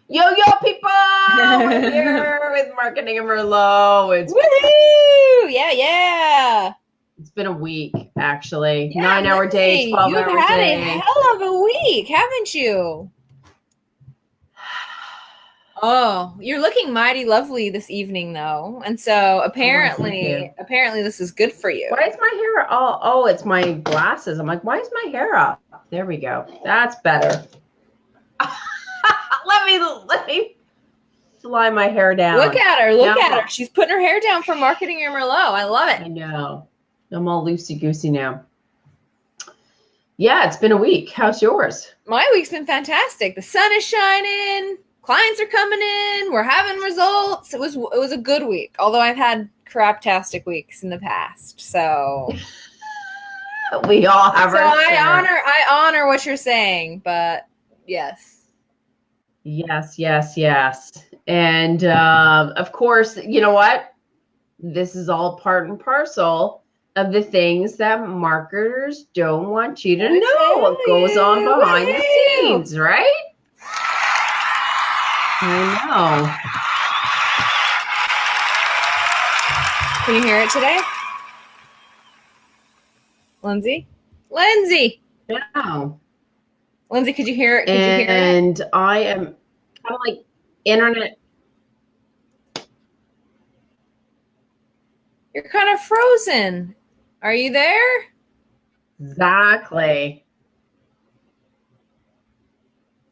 Yo, people! We're here with Marketing and Merlot. Woohoo! Yeah. It's been a week, actually. Yeah, 9-hour day, Lindsay, 12-hour you've had a day. hell of a week, haven't you? Oh, you're looking mighty lovely this evening, though, and so apparently this is good for you. Why is my hair all? Oh, it's my glasses. I'm like, why is my hair up? There we go. That's better. let me fly my hair down. Look at her. She's putting her hair down for Marketing and Merlot. I love it. I know. I'm all loosey-goosey now. Yeah, it's been a week. How's yours? My week's been fantastic. The sun is shining. Clients are coming in. We're having results. It was a good week, although I've had craptastic weeks in the past. So we all have so our share. I honor what you're saying, but yes. Yes. And of course, you know what? This is all part and parcel of the things that marketers don't want you to know what goes on behind the scenes, right? I know. Can you hear it today? Lindsay? No. Lindsay, could you hear it? And I am kind of like internet. You're kind of frozen. Are you there? Exactly.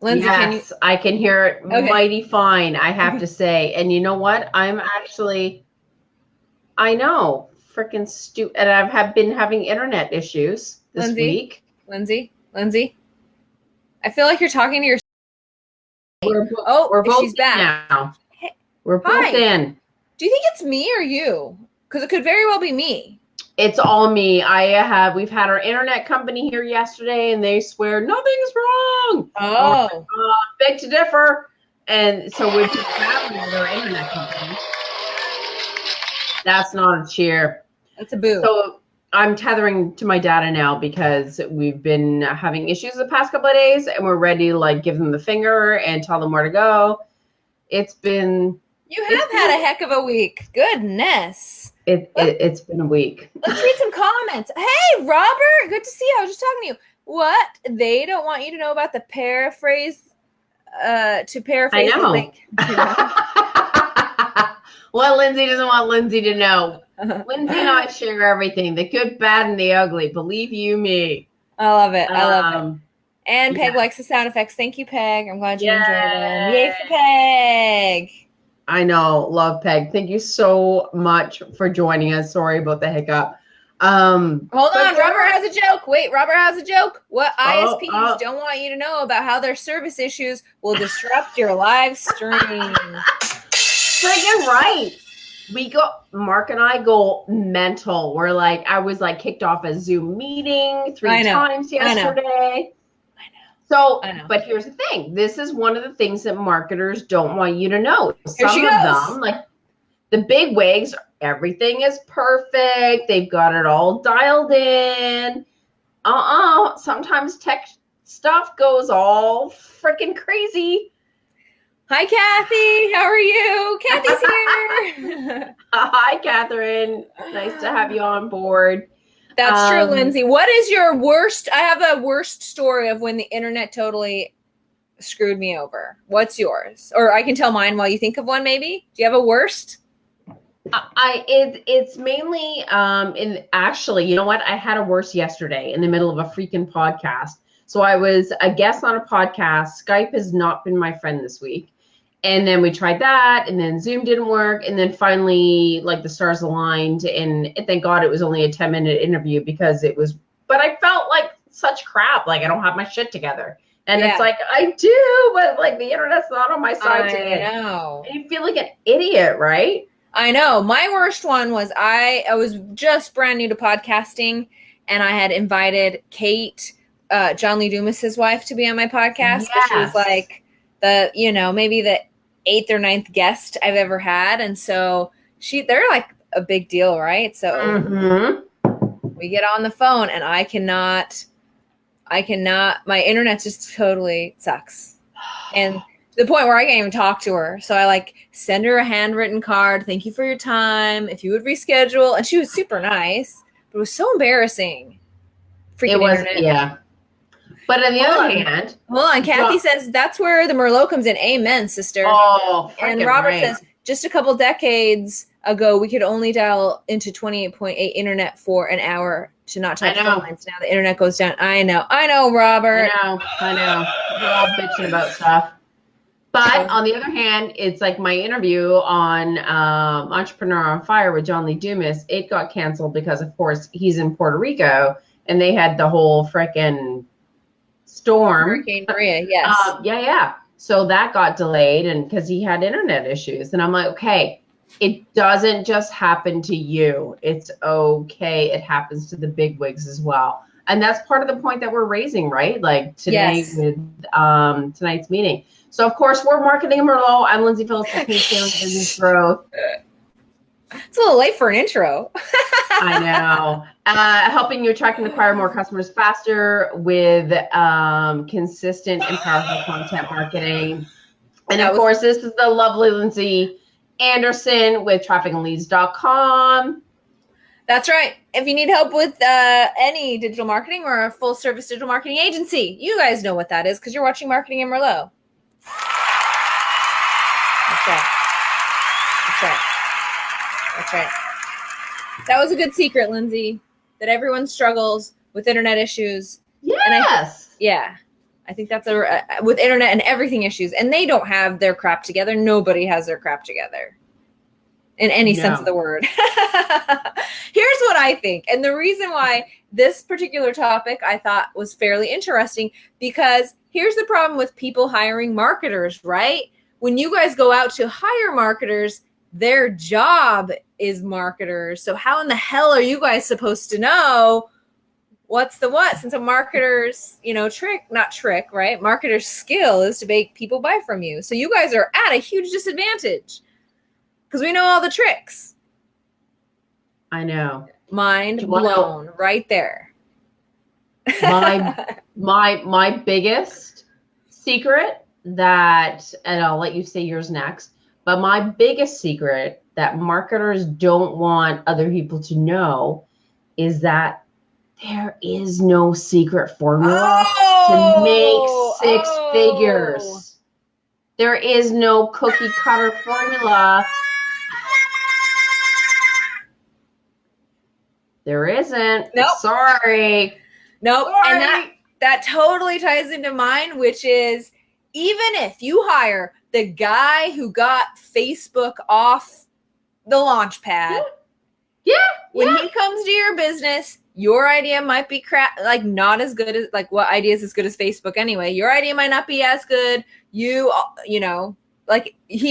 Lindsay, yes, I can hear it mighty fine, I have to say. And you know what? I know, freaking stupid. And I've been having internet issues this week. Lindsay, I feel like you're talking to yourself. We're both she's back now. Hey, we're both in. Do you think it's me or you? Because it could very well be me. It's all me. We've had our internet company here yesterday, and they swear nothing's wrong. Oh, beg to differ. And so we've just battled with our internet company. That's not a cheer. That's a boo. So I'm tethering to my data now because we've been having issues the past couple of days, and we're ready to like give them the finger and tell them where to go. It's been. You have had a heck of a week. Goodness. It's been a week. Let's read some comments. Hey, Robert, good to see you. I was just talking to you. What? They don't want you to know about the paraphrase. To paraphrase. I know. The link. Well, Lindsay doesn't want Lindsay to know. Lindsay and I share everything, the good, bad, and the ugly. Believe you me. I love it. And Peg likes the sound effects. Thank you, Peg. I'm glad you enjoyed them. Yay for Peg. I know. Love Peg. Thank you so much for joining us. Sorry about the hiccup. Hold on. Robert has a joke. Wait, Robert has a joke. What ISPs don't want you to know about how their service issues will disrupt your live stream. Friggin' right. Mark and I go mental. I was like kicked off a Zoom meeting 3 times yesterday. So, but here's the thing. This is one of the things that marketers don't want you to know. Some of them, like the big wigs, everything is perfect. They've got it all dialed in. Sometimes tech stuff goes all freaking crazy. Hi, Kathy. How are you? Kathy's here. Hi, Catherine. Nice to have you on board. That's true, Lindsay. What is your worst? I have a worst story of when the internet totally screwed me over. What's yours? Or I can tell mine while you think of one, maybe. Do you have a worst? It's mainly actually, you know what? I had a worst yesterday in the middle of a freaking podcast. So I was a guest on a podcast. Skype has not been my friend this week. And then we tried that, and then Zoom didn't work, and then finally, like, the stars aligned, and thank God it was only a 10-minute interview because but I felt like such crap, like I don't have my shit together. And it's like, I do, but like the internet's not on my side today. I know. And you feel like an idiot, right? I know. My worst one was I was just brand new to podcasting, and I had invited Kate, John Lee Dumas's wife, to be on my podcast. Yes. But she was like maybe the 8th or 9th guest I've ever had. And so they're like a big deal, right? So we get on the phone and I cannot, my internet just totally sucks. And To the point where I can't even talk to her. So I like send her a handwritten card. Thank you for your time. If you would reschedule. And she was super nice, but it was so embarrassing. Freaking it was, internet. Yeah. But on the other hand. Hold on. Kathy says that's where the Merlot comes in. Amen, sister. Oh, and Robert says just a couple decades ago, we could only dial into 28.8 internet for an hour to not touch phone lines. Now the internet goes down. I know, Robert. I know. We're all bitching about stuff. But on the other hand, it's like my interview on Entrepreneur on Fire with John Lee Dumas. It got canceled because, of course, he's in Puerto Rico, and they had the whole frickin' storm. Hurricane Maria, yes. Yeah. So that got delayed, and because he had internet issues. And I'm like, okay, it doesn't just happen to you. It's okay. It happens to the bigwigs as well. And that's part of the point that we're raising, right? Like today with tonight's meeting. So, of course, we're marketing Merlot. I'm Lyndsay Phillips with Scaling Business Growth. It's a little late for an intro. I know. Helping you attract and acquire more customers faster with consistent and powerful content marketing. And, of course, this is the lovely Lindsey Anderson with trafficandleads.com. That's right. If you need help with any digital marketing or a full service digital marketing agency, you guys know what that is because you're watching Marketing in Merlot. That's right. That was a good secret, Lindsay, that everyone struggles with internet issues. Yes. And I think that's with internet and everything issues. And they don't have their crap together. Nobody has their crap together in any sense of the word. Here's what I think. And the reason why this particular topic I thought was fairly interesting, because here's the problem with people hiring marketers, right? When you guys go out to hire marketers, their job is marketers. So how in the hell are you guys supposed to know what's the what? Since a marketer's, right? Marketer's skill is to make people buy from you. So you guys are at a huge disadvantage because we know all the tricks. I know. Mind blown right there. My biggest secret that, and I'll let you say yours next, but my biggest secret that marketers don't want other people to know is that there is no secret formula to make 6 figures. There is no cookie cutter formula. There isn't. Nope. Sorry. Nope. Sorry. And that totally ties into mine, which is even if you hire the guy who got Facebook off the launch pad, when he comes to your business, your idea might be not as good as what idea is as good as Facebook anyway. Your idea might not be as good. He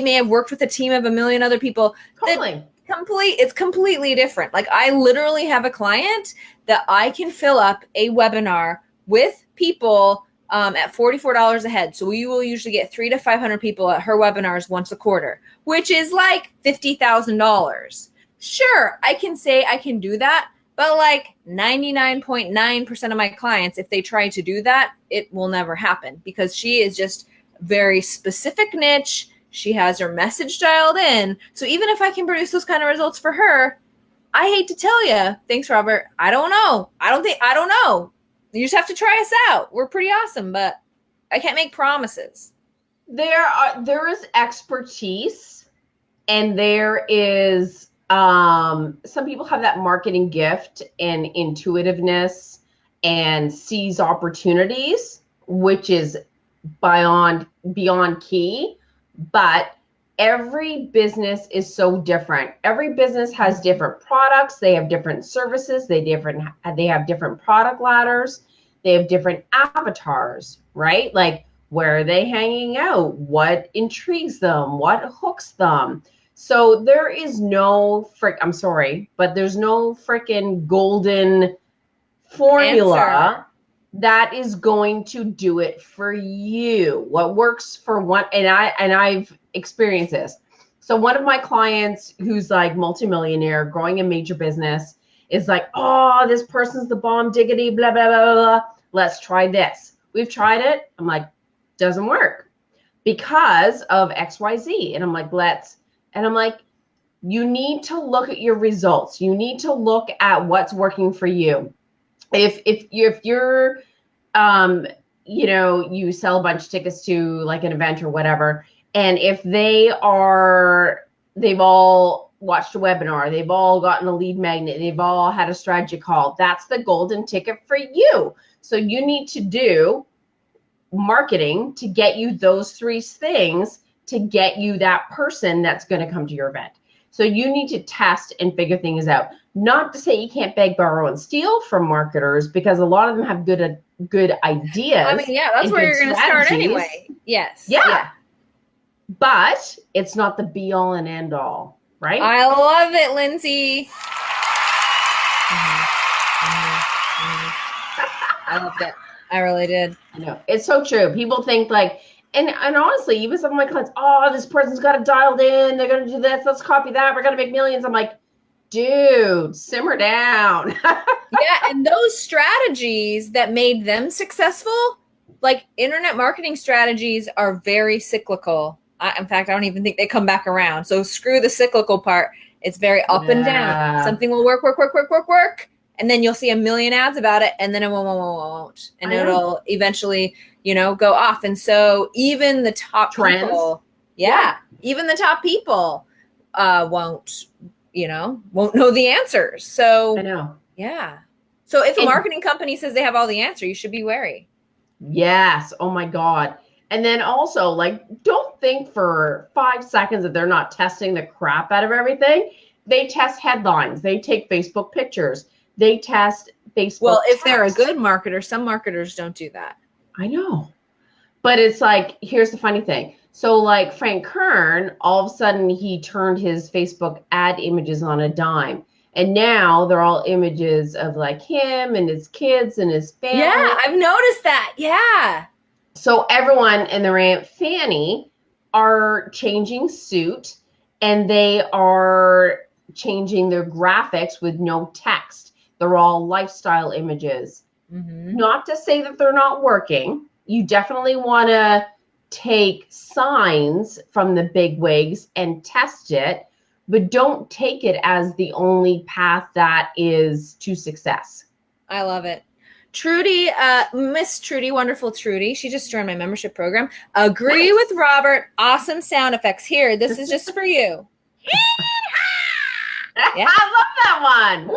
may have worked with a team of 1 million other people. Totally. It's completely different. Like I literally have a client that I can fill up a webinar with people at $44 a head. So we will usually get 300 to 500 people at her webinars once a quarter, which is like $50,000. Sure, I can say I can do that, but 99.9% of my clients, if they try to do that, it will never happen because she is just very specific niche. She has her message dialed in. So even if I can produce those kind of results for her, I hate to tell you, thanks, Robert, I don't know. I don't know. You just have to try us out. We're pretty awesome, but I can't make promises. There is expertise, and there is some people have that marketing gift and intuitiveness and sees opportunities, which is beyond key. But every business is so different. Every business has different products. They have different services. They have different product ladders. They have different avatars, right? Like, where are they hanging out? What intrigues them? What hooks them? So there is no I'm sorry, but there's no freaking golden formula that is going to do it for you. What works for one, and I've experienced this. So one of my clients who's like multimillionaire, growing a major business, is like, oh, this person's the bomb diggity, blah, blah, blah, blah. Let's try this. We've tried it. I'm like, doesn't work. because of XYZ. And I'm like, you need to look at your results. You need to look at what's working for you. If you're you sell a bunch of tickets to like an event or whatever, and if they've all watched a webinar, they've all gotten a lead magnet, they've all had a strategy call, that's the golden ticket for you. So you need to do marketing to get you those 3 things to get you that person that's going to come to your event. So you need to test and figure things out. Not to say you can't beg, borrow, and steal from marketers, because a lot of them have good ideas. I mean, yeah, that's where you're going to start anyway. Yes. Yeah. But it's not the be all and end all, right? I love it, Lindsay. I loved it. I really did. I know. It's so true. People think like, and honestly, even some of my clients, oh, this person's got it dialed in. They're going to do this. Let's copy that. We're going to make millions. I'm like, dude, simmer down. Yeah. And those strategies that made them successful, like internet marketing strategies, are very cyclical. In fact, I don't even think they come back around. So screw the cyclical part. It's very up and down. Something will work. And then you'll see a million ads about it, and then it won't. And it'll eventually, go off. And so even the top people, even the top people won't know the answers. So I know. Yeah. So if a marketing company says they have all the answer, you should be wary. Yes. Oh my God. And then also, like, don't think for 5 seconds that they're not testing the crap out of everything. They test headlines. They take Facebook pictures. They test Facebook. Well, if they're a good marketer, some marketers don't do that. I know. But it's like, here's the funny thing. So like Frank Kern, all of a sudden he turned his Facebook ad images on a dime. And now they're all images of like him and his kids and his family. Yeah, I've noticed that. Yeah. So everyone in their Aunt Fanny are changing suit, and they are changing their graphics with no text. They're all lifestyle images. Mm-hmm. Not to say that they're not working. You definitely want to take signs from the big wigs and test it, but don't take it as the only path that is to success. I love it. Trudy, Miss Trudy, wonderful Trudy. She just joined my membership program. Agree with Robert. Awesome sound effects. Here, this is just for you. Yeah. I love that one.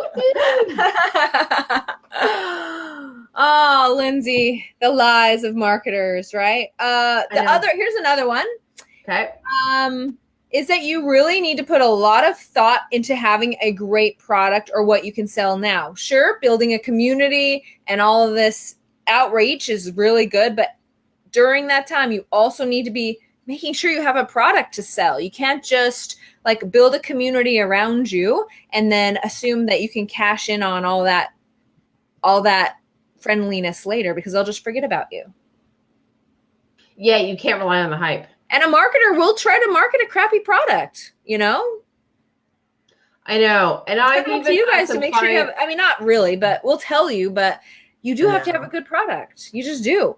Oh, Lindsay, the lies of marketers, right? Here's another one. Okay. Is that you really need to put a lot of thought into having a great product or what you can sell now. Sure, building a community and all of this outreach is really good, but during that time, you also need to be making sure you have a product to sell. You can't just like build a community around you and then assume that you can cash in on all that friendliness later, because they'll just forget about you. Yeah, you can't rely on the hype. And a marketer will try to market a crappy product, I know. And I've even to you guys to make sure you have, I mean, not really, but we'll tell you, but you do have to have a good product. You just do.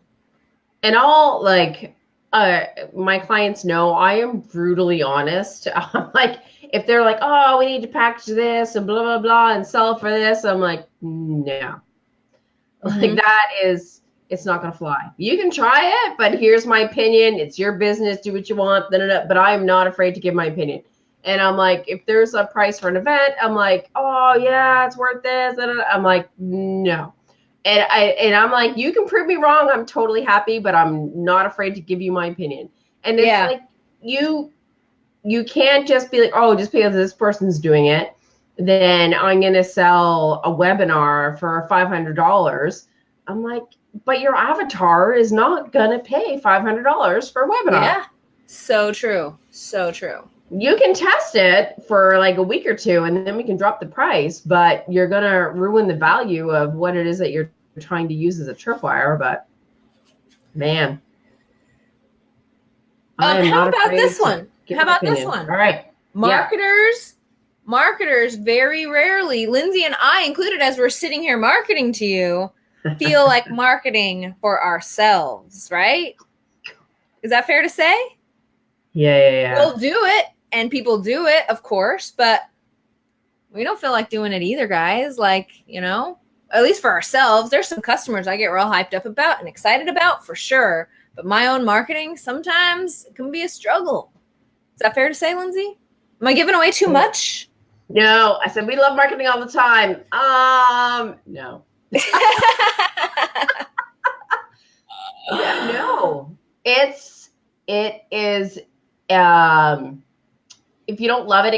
And all my clients know I am brutally honest. Like, if they're like, oh, we need to package this and blah, blah, blah and sell for this, I'm like, no. Mm-hmm. Like, it's not going to fly. You can try it, but here's my opinion. It's your business. Do what you want. But I'm not afraid to give my opinion. And I'm like, if there's a price for an event, I'm like, oh, yeah, it's worth this. I'm like, no. And I'm like, you can prove me wrong. I'm totally happy, but I'm not afraid to give you my opinion. And it's like, you can't just be like, oh, just because this person's doing it, then I'm going to sell a webinar for $500. I'm like, but your avatar is not going to pay $500 for a webinar. Yeah. So true. So true. You can test it for like a week or two, and then we can drop the price, but you're going to ruin the value of what it is that you're trying to use as a tripwire. But man, how about this one? All right. Marketers very rarely, Lindsay and I included, as we're sitting here marketing to you, feel like marketing for ourselves, right? Is that fair to say? Yeah. We'll do it, and people do it, of course, but we don't feel like doing it either, guys. Like, you know, at least for ourselves, there's some customers I get real hyped up about and excited about for sure. But my own marketing sometimes can be a struggle. Is that fair to say, Lindsay? Am I giving away too much? No, I said we love marketing all the time. No. Yeah, no. It is if you don't love it,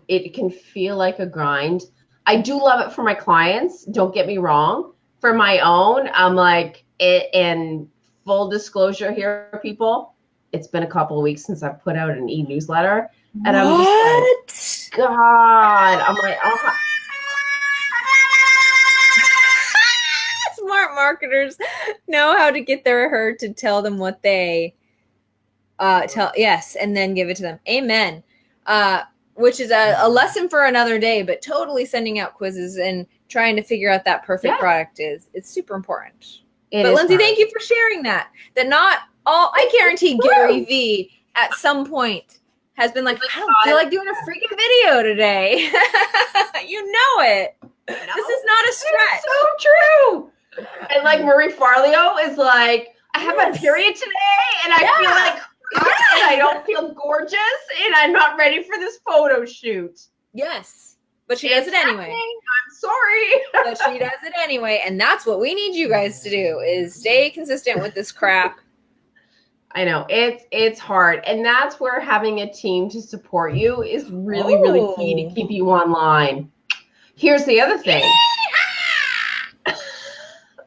it can feel like a grind. I do love it for my clients. Don't get me wrong. For my own, I'm like it. And full disclosure here, people, it's been a couple of weeks since I've put out an e-newsletter, and I'm just like, God, I'm like, oh. Smart marketers know how to get their herd to tell them what they and then give it to them. Amen. Which is a lesson for another day, but totally sending out quizzes and trying to figure out that perfect product it's super important. But Lindsay, thank you for sharing that. That not all, I guarantee Gary V at some point has been like, I don't feel like doing a freaking video today. You know it. This is not a stretch. It's so true. And like Marie Farleo is like, I have a period today and I feel like and I don't feel gorgeous and I'm not ready for this photo shoot. Yes. But she does it anyway. I'm sorry. But she does it anyway. And that's what we need you guys to do is stay consistent with this crap. I know it's hard. And that's where having a team to support you is really, really key to keep you online. Here's the other thing.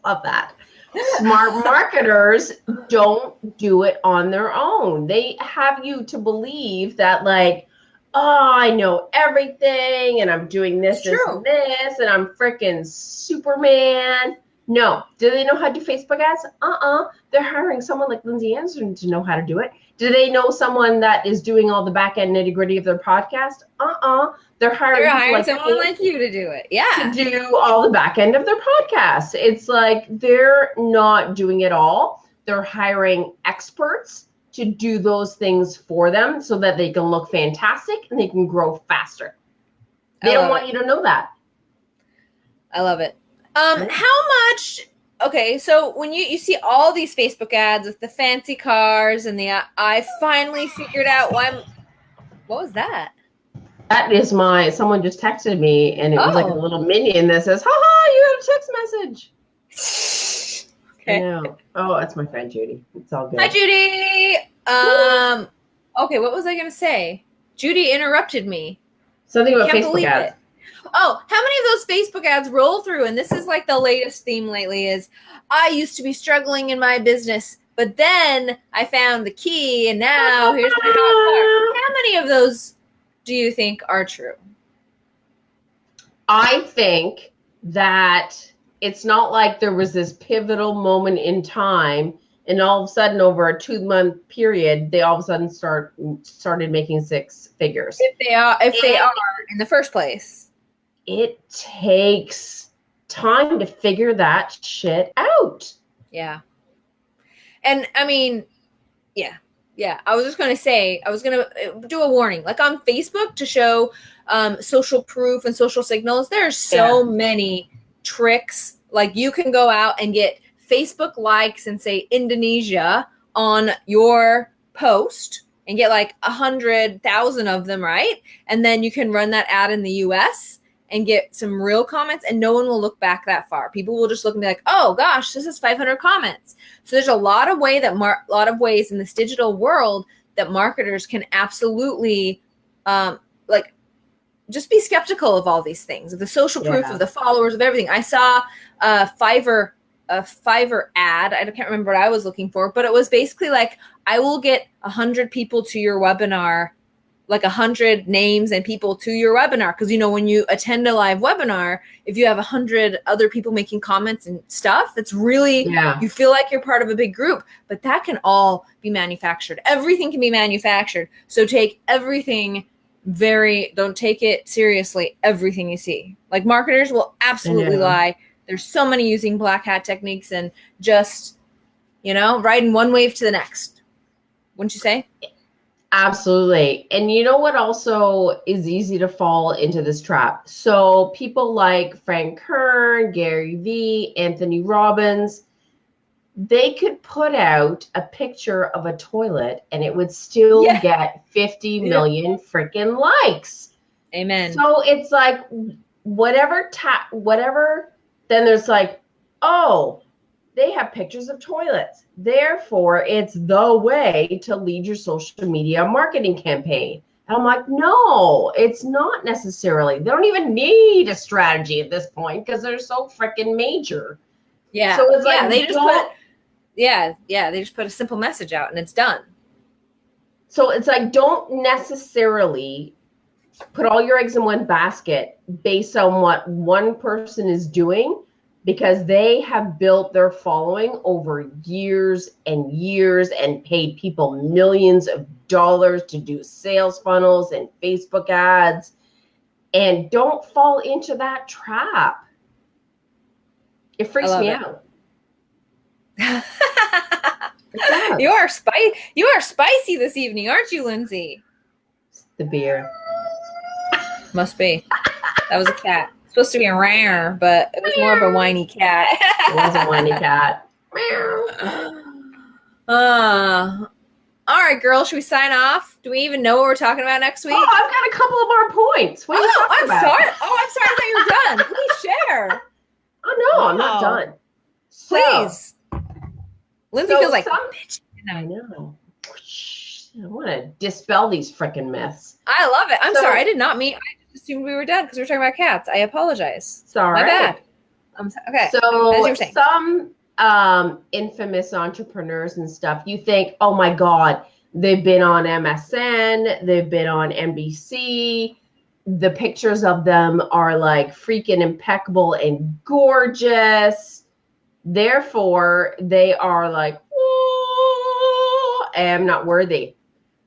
Love that. Smart marketers don't do it on their own. They have you to believe that like, oh, I know everything and I'm doing this, and this, and I'm freaking Superman. No. Do they know how to do Facebook ads? They're hiring someone like Lindsey Anderson to know how to do it. Do they know someone that is doing all the back end nitty gritty of their podcast? They're hiring someone like you to do it. Yeah. To do all the back end of their podcast. It's like they're not doing it all. They're hiring experts to do those things for them so that they can look fantastic and they can grow faster. They don't want you to know that. I love it. How much? Okay, so when you see all these Facebook ads with the fancy cars and I finally figured out why. What was that? That is someone just texted me and it was like a little minion that says, haha, you had a text message. Okay. Oh, that's my friend Judy. It's all good. Hi, Judy. Okay, what was I going to say? Judy interrupted me. Something about Facebook ads. Oh, how many of those Facebook ads roll through? And this is like the latest theme lately is, I used to be struggling in my business, but then I found the key and now here's my hot car. How many of those do you think are true? I think that it's not like there was this pivotal moment in time and all of a sudden over a 2-month period, they all of a sudden started making 6 figures. If they are in the first place. It takes time to figure that shit out. Yeah. And I mean, yeah. I was just going to say, I was going to do a warning. Like on Facebook to show social proof and social signals, there's so many tricks. Like you can go out and get Facebook likes and say Indonesia on your post and get like 100,000 of them, right? And then you can run that ad in the US and get some real comments, and no one will look back that far. People will just look and be like, "Oh gosh, this is 500 comments." So there's a lot of ways in this digital world that marketers can absolutely, just be skeptical of all these things, of the social proof, of the followers, of everything. I saw a Fiverr ad. I can't remember what I was looking for, but it was basically like, I will get 100 people to your webinar, like 100 names and people to your webinar. Because, when you attend a live webinar, if you have 100 other people making comments and stuff, it's really, you feel like you're part of a big group. But that can all be manufactured. Everything can be manufactured. So take everything don't take it seriously, everything you see. Like marketers will absolutely lie. There's so many using black hat techniques and just, riding one wave to the next. Wouldn't you say? Absolutely. And you know what also is easy to fall into this trap? So people like Frank Kern, Gary Vee, Anthony Robbins, they could put out a picture of a toilet and it would still get 50 million freaking likes. Amen. So it's like whatever, then there's like, oh, they have pictures of toilets. Therefore, it's the way to lead your social media marketing campaign. And I'm like, no, it's not necessarily. They don't even need a strategy at this point because they're so freaking major. Yeah. So it's like, they just put a simple message out and it's done. So it's like, don't necessarily put all your eggs in one basket based on what one person is doing, because they have built their following over years and years and paid people millions of dollars to do sales funnels and Facebook ads. And don't fall into that trap. It freaks me out. You are spicy this evening, aren't you, Lindsay? It's the beer. Must be. That was a cat. Supposed to be a rare, but it was more of a whiny cat. It was a whiny cat. All right, girls, should we sign off? Do we even know what we're talking about next week? Oh, I've got a couple of more points. What are you talking about? Sorry. Oh, I'm sorry. I thought you were done. Please share. Oh no, I'm not done. Please. Lindsay feels like bitch. I know. I want to dispel these freaking myths. I love it. I'm sorry. I did not mean. I just assumed we were done because we were talking about cats. I apologize. Sorry. My bad. Okay. So as you were saying. Some infamous entrepreneurs and stuff, you think, oh my God, they've been on MSN, they've been on NBC. The pictures of them are like freaking impeccable and gorgeous. Therefore, they are like, I am not worthy.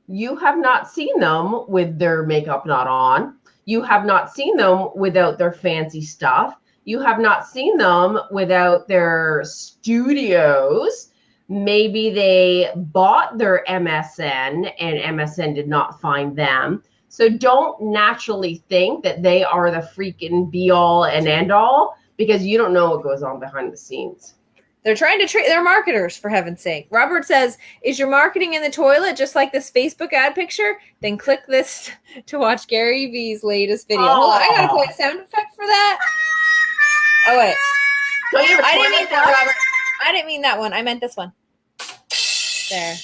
You have not seen them with their makeup not on. You have not seen them without their fancy stuff. You have not seen them without their studios. Maybe they bought their MSN and MSN did not find them. So don't naturally think that they are the freaking be all and end all, because you don't know what goes on behind the scenes. They're trying to treat their marketers, for heaven's sake. Robert says, is your marketing in the toilet just like this Facebook ad picture? Then click this to watch Gary Vee's latest video. Hold on, I gotta play a sound effect for that. Oh, wait. I didn't mean that, Robert. I didn't mean that one. I meant this one. There.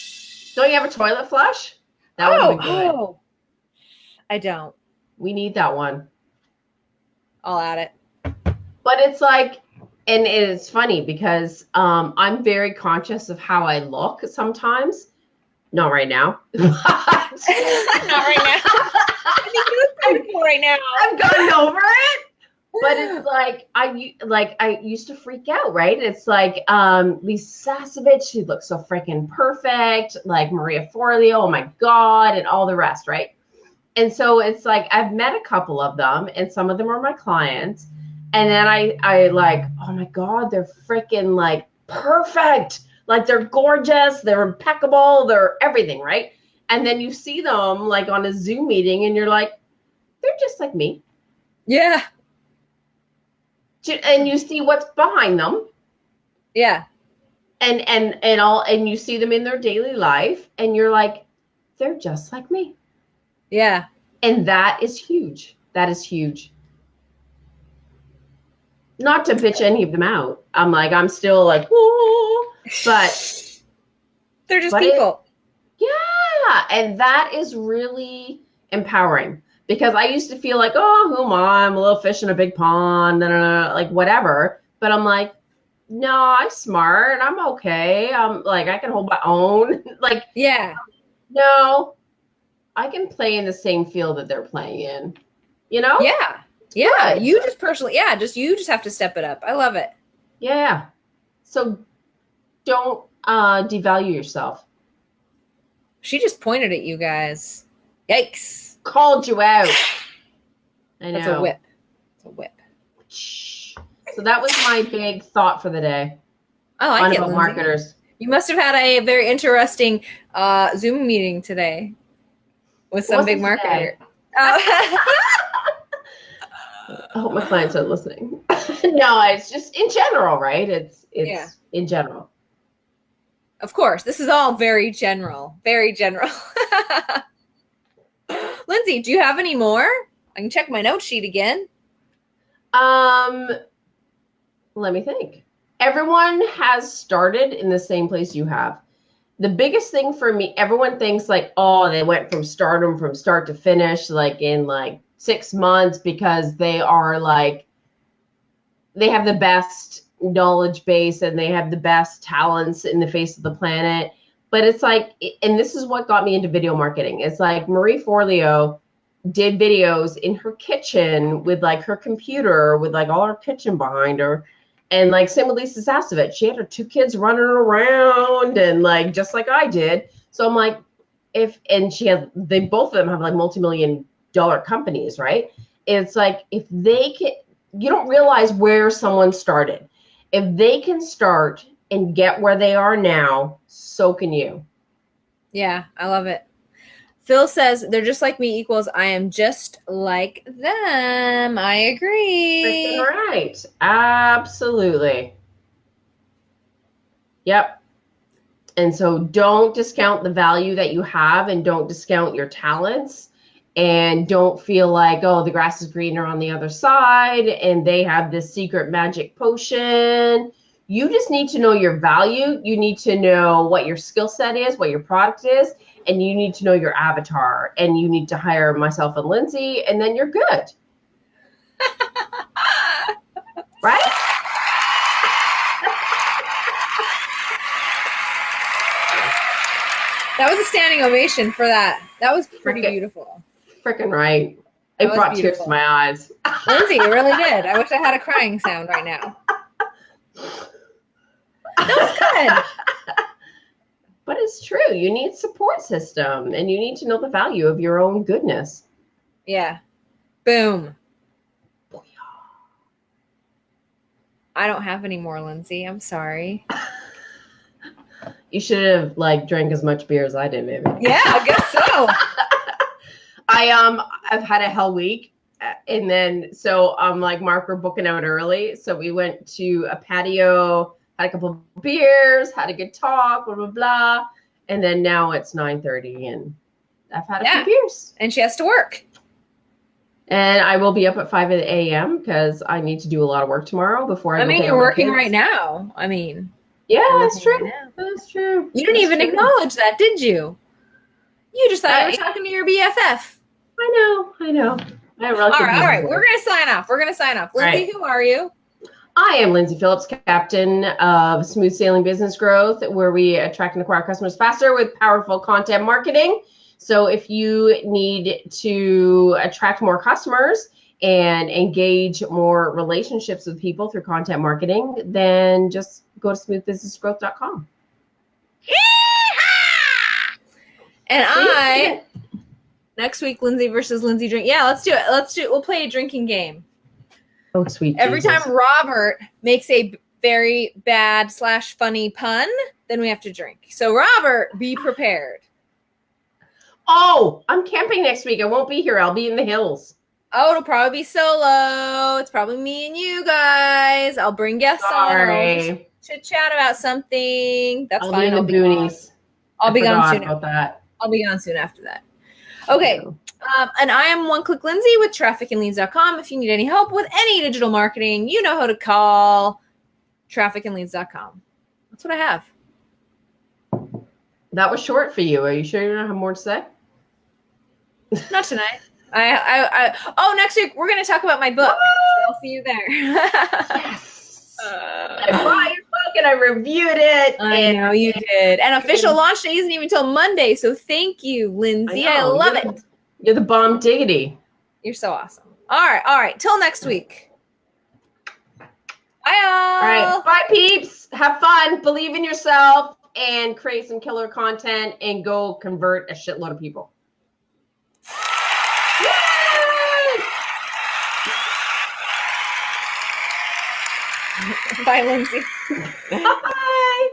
Don't you have a toilet flush? That would be good. Oh. I don't. We need that one. I'll add it. But it's like, and it's funny because I'm very conscious of how I look sometimes. Not right now. Not right now. I think you look beautiful right now. I've gotten over it. But it's like I used to freak out, right? It's like Lisa Sasevich, she looks so freaking perfect, like Maria Forleo, oh my God, and all the rest, right? And so it's like I've met a couple of them, and some of them are my clients. And then I like, oh my God, they're freaking like perfect. Like they're gorgeous, they're impeccable, they're everything, right? And then you see them like on a Zoom meeting and you're like, they're just like me. Yeah. And you see what's behind them. Yeah. And you see them in their daily life and you're like, they're just like me. Yeah. And that is huge. That is huge. Not to bitch any of them out. I'm still like, ooh, but they're just people. Yeah. And that is really empowering, because I used to feel like, oh, who am I? I'm a little fish in a big pond, like whatever. But I'm like, no, I'm smart. I'm okay. I'm like, I can hold my own. Like, yeah. No, I can play in the same field that they're playing in, you know? Yeah. Yeah. Good. You just personally, you just have to step it up. I love it. Yeah. So don't devalue yourself. She just pointed at you guys. Yikes. Called you out. I know. That's a whip. It's a whip. So that was my big thought for the day. I like it, about Lindsay. marketers. You must have had a very interesting Zoom meeting today with some big marketer. I hope my clients are listening. No, it's just in general, right? It's in general. Of course, this is all very general, very general. Lindsay, do you have any more? I can check my note sheet again. Let me think. Everyone has started in the same place you have. The biggest thing for me, everyone thinks like, oh, they went from stardom from start to finish, like in like 6 months because they are like, they have the best knowledge base and they have the best talents in the face of the planet. But it's like, and this is what got me into video marketing. It's like Marie Forleo did videos in her kitchen with like her computer, with like all her kitchen behind her. And like same with Lisa Sasovich, she had her 2 kids running around and like, just like I did. So I'm like, they both of them have like multi-million-dollar companies, right? It's like, if they can, you don't realize where someone started. If they can start and get where they are now, so can you. Yeah, I love it. Phil says, they're just like me equals I am just like them. I agree. Freaking right. Absolutely. Yep. And so don't discount the value that you have and don't discount your talents. And don't feel like, oh, the grass is greener on the other side and they have this secret magic potion. You just need to know your value. You need to know what your skill set is, what your product is, and you need to know your avatar. And you need to hire myself and Lindsay, and then you're good. Right? That was a standing ovation for that. That was pretty beautiful. Freaking right. It brought tears to my eyes. Lindsay, it really did. I wish I had a crying sound right now. That was good. But it's true. You need support system and you need to know the value of your own goodness. Yeah. Boom. I don't have any more, Lindsay. I'm sorry. You should have like drank as much beer as I did, maybe. Yeah, I guess so. I've had a hell week, and then so I'm like, Mark, we're booking out early, so we went to a patio, had a couple of beers, had a good talk, blah blah blah, and then now it's 9:30, and I've had a few beers, and she has to work. And I will be up at 5 a.m. because I need to do a lot of work tomorrow before I. I mean, you're working right now. I mean. Yeah, that's true. Right, that's true. You didn't even acknowledge that, did you? You just thought you were talking to your BFF. I know. All right. We're going to sign off. Lindsay, who are you? I am Lyndsay Phillips, captain of Smooth Sailing Business Growth, where we attract and acquire customers faster with powerful content marketing. So if you need to attract more customers and engage more relationships with people through content marketing, then just go to smoothbusinessgrowth.com. And next week, Lindsay versus Lindsay drink. Yeah, let's do it. We'll play a drinking game. Oh, sweet. Every time Robert makes a very bad / funny pun, then we have to drink. So Robert, be prepared. Oh, I'm camping next week. I won't be here. I'll be in the hills. Oh, it'll probably be solo. It's probably me and you guys. I'll bring guests on. Chit chat about something. That's fine. I'll be in the boonies. I'll be gone soon. About that. I'll be gone soon after that. Okay. And I am One-Click Lindsey with trafficandleads.com. If you need any help with any digital marketing, you know how to call trafficandleads.com. That's what I have. That was short for you. Are you sure you don't have more to say? Not tonight. Next week we're going to talk about my book. So I'll see you there. Yes. I bought your book and I reviewed it. I know you did. And official launch day isn't even till Monday. So thank you, Lindsay. I love it. You're the bomb diggity. You're so awesome. All right. Till next week. Bye, all. All right. Bye, peeps. Have fun. Believe in yourself and create some killer content and go convert a shitload of people. Bye, Lindsay. Bye.